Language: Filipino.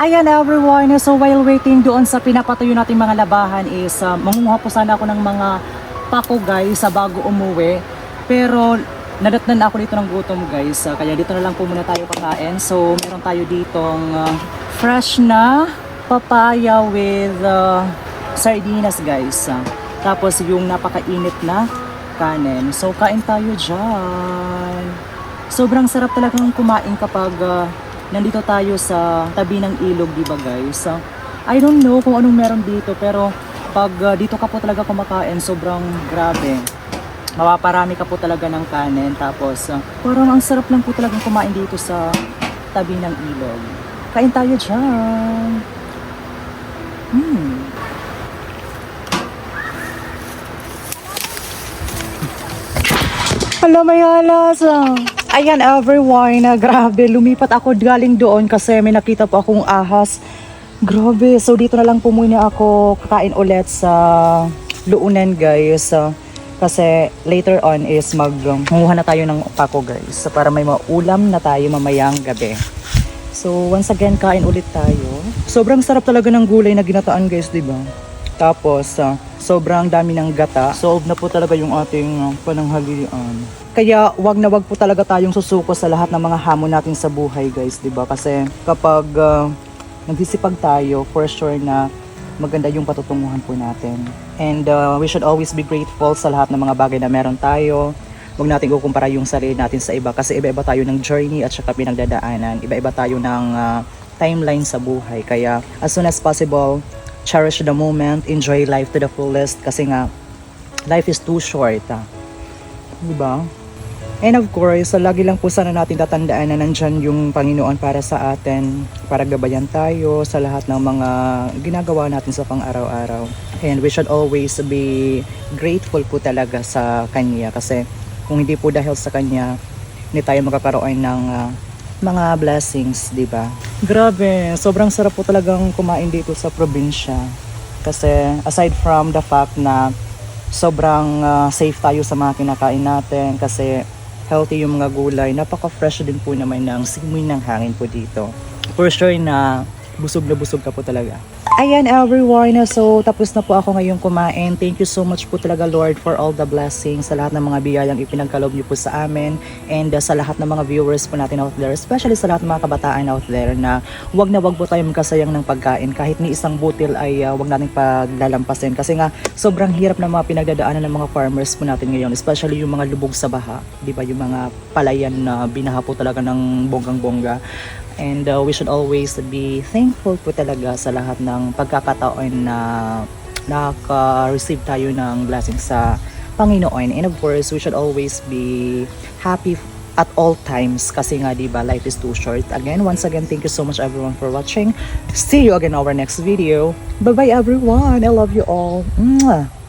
Ayan everyone, so while waiting doon sa pinapatuyo natin mga labahan is mangunguha po sana ako ng mga pako guys sa bago umuwi. Pero nadatnan ako dito ng gutom guys, kaya dito na lang po muna tayo kakain. So meron tayo ditong fresh na papaya with sardinas guys. Tapos yung napakainit na kanin. So kain tayo dyan. Sobrang sarap talagang kumain kapag nandito tayo sa tabi ng ilog, di ba guys? I don't know kung anong meron dito, pero pag dito ka po talaga kumakain, sobrang grabe. Mapaparami ka po talaga ng kanin, tapos parang ang sarap lang po talagang kumain dito sa tabi ng ilog. Kain tayo dyan. Hala, may alas. Ayan everyone, grabe, lumipat ako galing doon kasi may nakita po akong ahas. Grabe, so dito na lang po muna ako kakain ulit sa Luunan guys. Kasi later on is magmuha na tayo ng pako guys, para may maulam na tayo mamayang gabi. So once again, kain ulit tayo. Sobrang sarap talaga ng gulay na ginataan guys, diba? Tapos sobrang dami ng gata. Solve na po talaga yung ating pananghalian. Kaya wag na wag po talaga tayong susuko sa lahat ng mga hamon natin sa buhay guys, 'di ba? Kasi kapag nagsisipag tayo, for sure na maganda yung patutunguhan po natin. And we should always be grateful sa lahat ng mga bagay na meron tayo. Huwag natin ikukumpara yung sarili natin sa iba kasi iba-iba tayo ng journey at saka pinagdadaanan. Iba-iba tayo ng timeline sa buhay. Kaya as soon as possible, cherish the moment, enjoy life to the fullest kasi nga life is too short. Diba? And of course, lagi lang po sana natin tatandaan na nandyan yung Panginoon para sa atin, para gabayan tayo sa lahat ng mga ginagawa natin sa pang-araw-araw. And we should always be grateful po talaga sa Kanya kasi kung hindi po dahil sa Kanya, hindi tayo makakaroon ng mga blessings, di ba? Grabe, sobrang sarap po talagang kumain dito sa probinsya. Kasi aside from the fact na sobrang safe tayo sa mga kinakain natin kasi healthy yung mga gulay. Napaka-fresh din po naman ng simoy ng hangin po dito. For sure na busog ka po talaga. Ayan everyone, so tapos na po ako ngayong kumain. Thank you so much po talaga Lord for all the blessings, sa lahat ng mga biyayang ipinagkaloob niyo po sa amin, and sa lahat ng mga viewers po natin out there, especially sa lahat ng mga kabataan out there na wag po tayo magkasayang ng pagkain. Kahit ni isang butil ay wag nating paglalampasin kasi nga sobrang hirap na mga pinagdadaanan ng mga farmers po natin ngayon, especially yung mga lubog sa baha, di ba, yung mga palayan na binaha po talaga ng bonggang-bongga. And we should always be thankful po talaga sa lahat ng pagkakataon na nakaka-receive tayo ng blessing sa Panginoon. And of course, we should always be happy at all times kasi nga diba, life is too short. Again, once again, thank you so much everyone for watching. See you again in our next video. Bye bye everyone. I love you all. Mwah.